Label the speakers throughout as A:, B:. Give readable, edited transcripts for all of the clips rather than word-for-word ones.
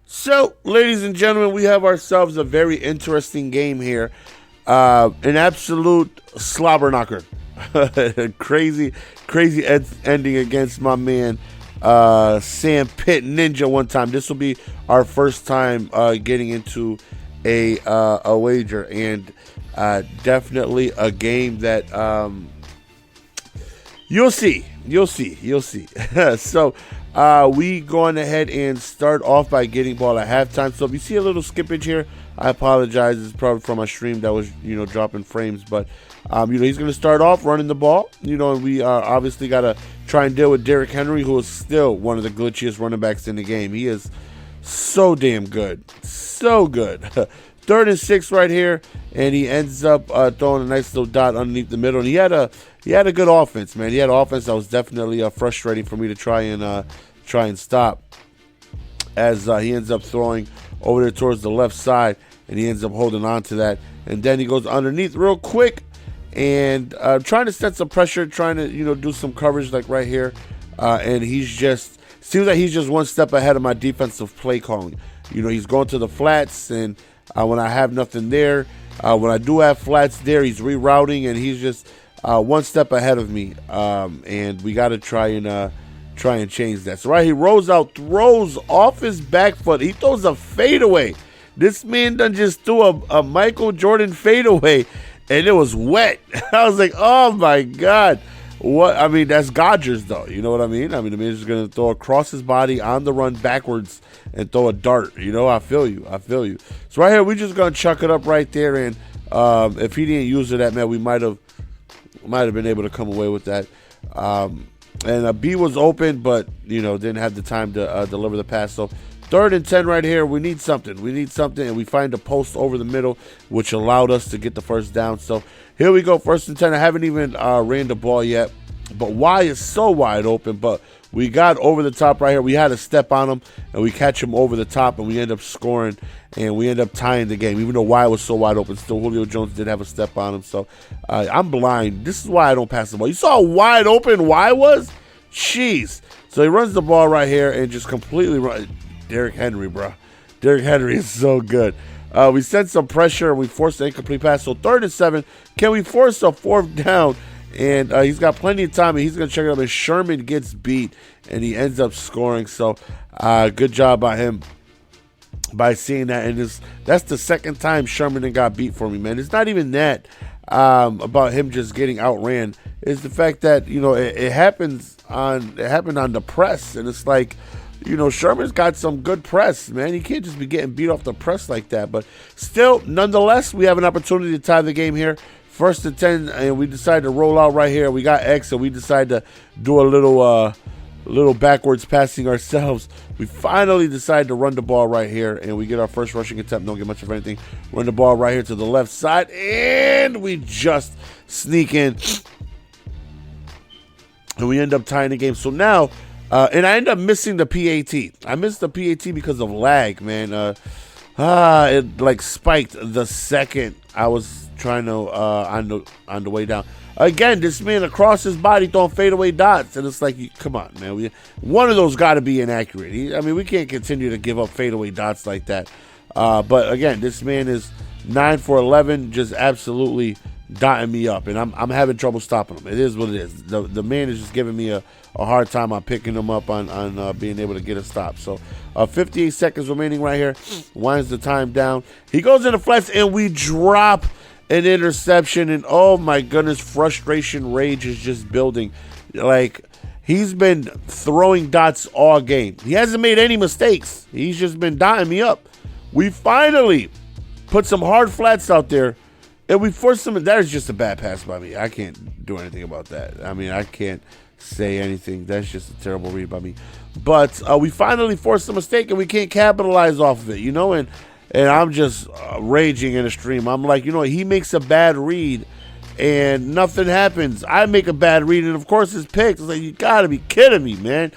A: So, ladies and gentlemen, we have ourselves a very interesting game here. An absolute slobber knocker. crazy, crazy ending against my man Sam Pitt Ninja one time. This will be our first time getting into a wager, and definitely a game that you'll see. So we going ahead and start off by getting ball at halftime. So if you see a little skippage here, I apologize. It's probably from my stream that was, dropping frames. But, he's going to start off running the ball. And we obviously got to try and deal with Derrick Henry, who is still one of the glitchiest running backs in the game. He is so damn good. So good. 3rd and 6 right here, and he ends up throwing a nice little dot underneath the middle. And he had a good offense, man. He had an offense that was definitely frustrating for me to try and stop, as he ends up throwing over there towards the left side, and he ends up holding on to that. And then he goes underneath real quick and trying to set some pressure, trying to do some coverage like right here, and seems like he's just one step ahead of my defensive play calling. He's going to the flats, and when I have nothing there, when I do have flats there, he's rerouting, and he's just one step ahead of me. And we got to try and change that. So right, he rolls out, throws off his back foot. He throws a fadeaway. This man done just threw a Michael Jordan fadeaway, and it was wet. I was like, oh my God. What? I mean, that's Godgers, though. You know what I mean? The man's just going to throw across his body on the run backwards and throw a dart. I feel you. So right here, we just going to chuck it up right there. And if he didn't use it, that man, we might have been able to come away with that. And B was open, but, didn't have the time to deliver the pass. So 3rd and 10 right here. We need something. And we find a post over the middle, which allowed us to get the first down. So here we go, 1st and 10. I haven't even ran the ball yet, but Y is so wide open. But we got over the top right here. We had a step on him, and we catch him over the top, and we end up scoring, and we end up tying the game. Even though Y was so wide open, still Julio Jones did have a step on him. So I'm blind. This is why I don't pass the ball. You saw how wide open Y was? Jeez. So he runs the ball right here and just completely run. Derrick Henry, bro. Derrick Henry is so good. We sent some pressure, and we forced an incomplete pass. So 3rd and 7. Can we force a 4th down? And he's got plenty of time, and he's going to check it up. And Sherman gets beat, and he ends up scoring. So good job by him by seeing that. And that's the second time Sherman got beat for me, man. It's not even that about him just getting outran. It's the fact that, it happened on the press, and it's like, Sherman's got some good press, man. He can't just be getting beat off the press like that. But still, nonetheless, we have an opportunity to tie the game here. 1st and 10, and we decide to roll out right here. We got X, and we decide to do a little backwards passing ourselves. We finally decide to run the ball right here, and we get our first rushing attempt. Don't get much of anything. Run the ball right here to the left side, and we just sneak in. And we end up tying the game. So now, and I end up missing the PAT. I missed the PAT because of lag, man. It spiked the second I was trying to on the way down. Again, this man across his body throwing fadeaway dots, and it's like, come on, man. One of those got to be inaccurate. We can't continue to give up fadeaway dots like that. But again, this man is 9 for 11, just absolutely dotting me up, and I'm having trouble stopping him. It is what it is. The man is just giving me a hard time on picking him up on being able to get a stop. So 58 seconds remaining right here. Winds the time down. He goes in the flats, and we drop an interception, and oh my goodness, frustration, rage is just building. Like, he's been throwing dots all game. He hasn't made any mistakes. He's just been dotting me up. We finally put some hard flats out there, and we forced him. That is just a bad pass by me. I can't do anything about that. I can't say anything. That's just a terrible read by me. But we finally forced a mistake, and we can't capitalize off of it, and I'm just raging in a stream. I'm like, he makes a bad read, and nothing happens. I make a bad read, and of course it's picked. It's like, you got to be kidding me, man.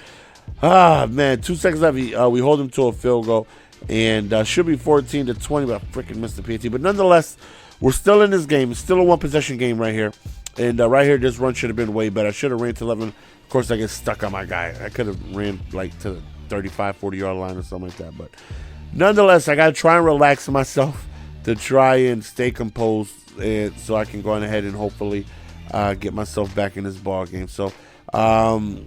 A: Man, 2 seconds left. We hold him to a field goal, and should be 14-20, but I freaking missed the PAT. But nonetheless, we're still in this game. It's still a one-possession game right here. And right here, this run should have been way better. I should have ran to 11. Of course, I get stuck on my guy. I could have ran to the 35, 40-yard line or something like that. But nonetheless, I got to try and relax myself to try and stay composed, so I can go on ahead and hopefully get myself back in this ball game. So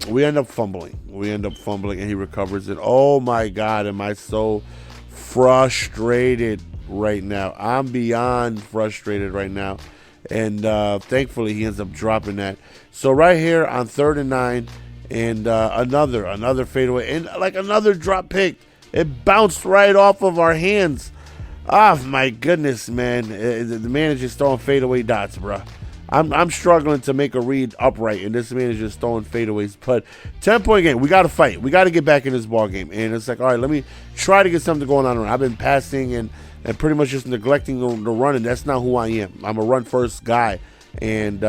A: we end up fumbling. And he recovers it. Oh my God, am I so frustrated right now. I'm beyond frustrated right now. And thankfully, he ends up dropping that. So right here on 3rd and 9, and another fadeaway, and like another drop pick. It bounced right off of our hands. Oh, my goodness, man. The man is just throwing fadeaway dots, bro. I'm struggling to make a read upright, and this man is just throwing fadeaways. But 10-point game, we got to fight. We got to get back in this ball game. And it's like, all right, let me try to get something going on. I've been passing and pretty much just neglecting the run, and that's not who I am. I'm a run-first guy. And,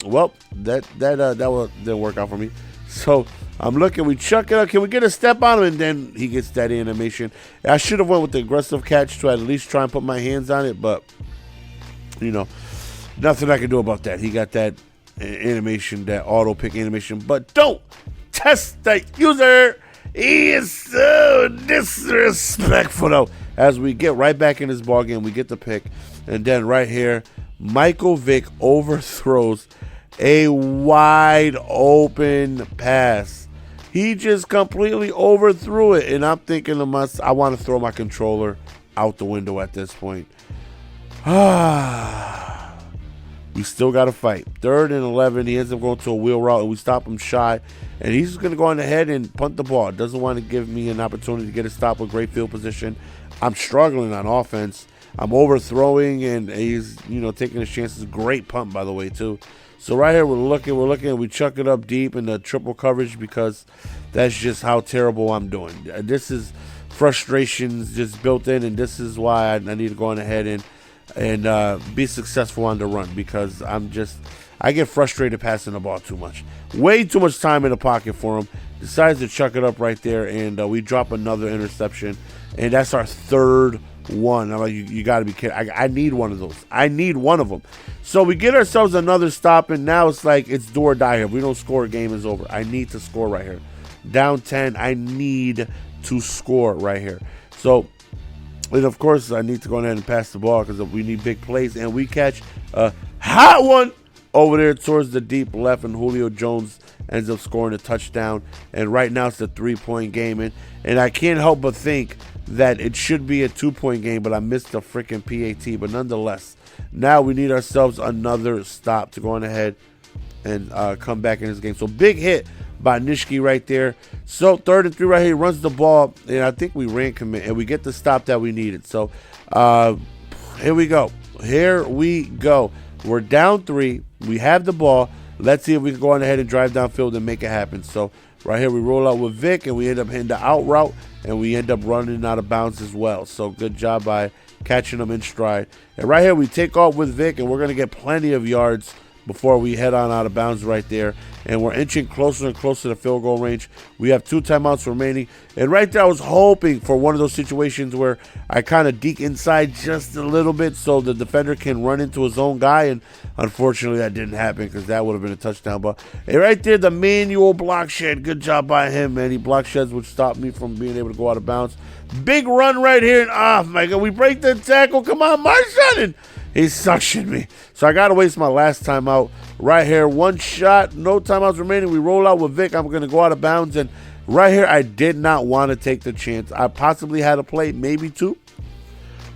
A: well, that didn't work out for me. So I'm looking, we chuck it up. Can we get a step on him? And then he gets that animation. I should have went with the aggressive catch to at least try and put my hands on it, but, you know, nothing I can do about that. He got that animation, that auto pick animation. But don't test the user. He is so disrespectful, though. As we get right back in this ball game, we get the pick. And then right here, Michael Vick overthrows a wide open pass. He just completely overthrew it. And I'm thinking to myself, I want to throw my controller out the window at this point. We still got to fight. 3rd and 11. He ends up going to a wheel route, and we stop him shy. And he's just going to go on ahead and punt the ball. Doesn't want to give me an opportunity to get a stop with great field position. I'm struggling on offense. I'm overthrowing, and he's, taking his chances. Great punt, by the way, too. So right here, we're looking, we chuck it up deep in the triple coverage because that's just how terrible I'm doing. This is frustrations just built in, and this is why I need to go on ahead and be successful on the run, because I get frustrated passing the ball too much. Way too much time in the pocket for him. Decides to chuck it up right there, and we drop another interception, and that's our 3rd one. I'm like, you got to be kidding. I need one of those. I need one of them. So we get ourselves another stop, and now it's like it's do or die here. If we don't score, game is over. I need to score right here. Down 10, I need to score right here. So, and of course, I need to go ahead and pass the ball because we need big plays, and we catch a hot one over there towards the deep left, and Julio Jones ends up scoring a touchdown. And right now it's a 3-point game, and I can't help but think that it should be a 2-point game, but I missed the freaking PAT. But nonetheless, now we need ourselves another stop to go on ahead and come back in this game. So big hit by Nishki right there. So 3rd and 3 right here. He runs the ball, and I think we ran commit, and we get the stop that we needed. So here we go. We're down 3. We have the ball. Let's see if we can go on ahead and drive downfield and make it happen. So right here, we roll out with Vic, and we end up hitting the out route, and we end up running out of bounds as well. So good job by catching them in stride. And right here, we take off with Vic, and we're going to get plenty of yards before we head on out of bounds right there. And we're inching closer and closer to field goal range. We have 2 timeouts remaining. And right there, I was hoping for one of those situations where I kind of deke inside just a little bit so the defender can run into his own guy. And unfortunately, that didn't happen because that would have been a touchdown. But right there, the manual block shed. Good job by him, man. He block sheds, which stopped me from being able to go out of bounds. Big run right here. And oh, my God, we break the tackle. Come on, Marshawn. And he suctioned me. So I got to waste my last timeout. Right here, 1 shot, no timeouts remaining. We roll out with Vic. I'm going to go out of bounds. And right here, I did not want to take the chance. I possibly had a play, maybe 2.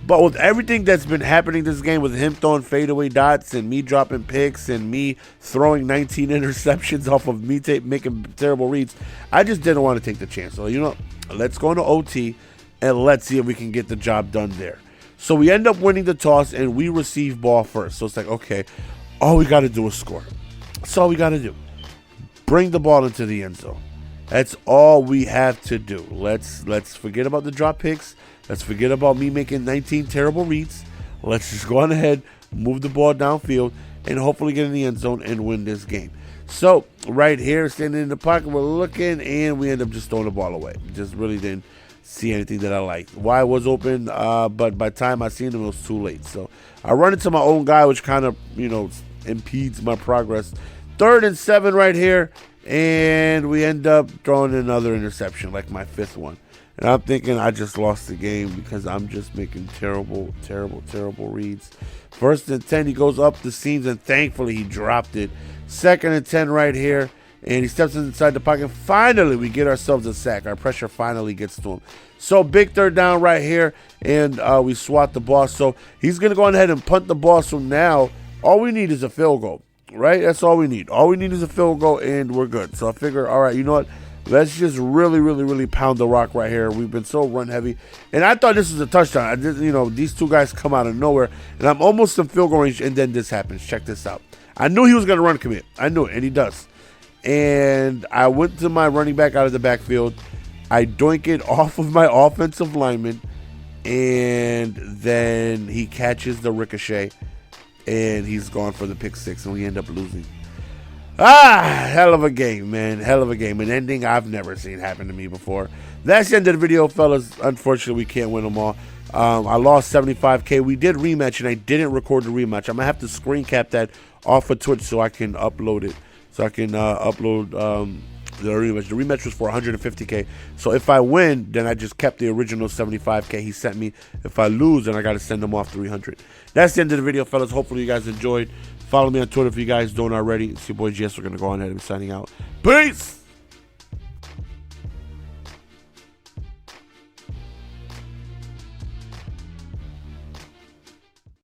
A: But with everything that's been happening this game, with him throwing fadeaway dots and me dropping picks and me throwing 19 interceptions off of me making terrible reads, I just didn't want to take the chance. So, let's go into OT and let's see if we can get the job done there. So we end up winning the toss, and we receive ball first. So it's like, okay, all we got to do is score. That's all we got to do. Bring the ball into the end zone. That's all we have to do. Let's forget about the drop picks. Let's forget about me making 19 terrible reads. Let's just go on ahead, move the ball downfield, and hopefully get in the end zone and win this game. So right here, standing in the pocket, we're looking, and we end up just throwing the ball away. Just really didn't see anything that I liked. Y was open, but by the time I seen him, it was too late. So I run into my own guy, which kind of, impedes my progress. 3rd and 7 right here, and we end up throwing another interception, like my 5th one. And I'm thinking I just lost the game because I'm just making terrible reads. 1st and 10, he goes up the seams, and thankfully he dropped it. 2nd and 10 right here, and he steps inside the pocket. Finally, we get ourselves a sack. Our pressure finally gets to him. So big 3rd down right here, and we swat the ball. So he's going to go ahead and punt the ball. So now all we need is a field goal, right? That's all we need. All we need is a field goal, and we're good. So I figure, all right, you know what? Let's just really pound the rock right here. We've been so run heavy. And I thought this was a touchdown. I just, these two guys come out of nowhere, and I'm almost in field goal range, and then this happens. Check this out. I knew he was going to run commit. I knew it, and he does. And I went to my running back out of the backfield. I doink it off of my offensive lineman, and then he catches the ricochet, and he's gone for the pick 6, and we end up losing. Hell of a game, man. Hell of a game. An ending I've never seen happen to me before. That's the end of the video, fellas. Unfortunately, we can't win them all. I lost 75K. We did rematch, and I didn't record the rematch. I'm going to have to screen cap that off of Twitch so I can upload it. So I can upload the rematch. The rematch was for 150K. So if I win, then I just kept the original 75K he sent me. If I lose, then I got to send him off 300. That's the end of the video, fellas. Hopefully you guys enjoyed. Follow me on Twitter if you guys don't already. It's your boy GS. We're going to go on ahead and signing out. Peace!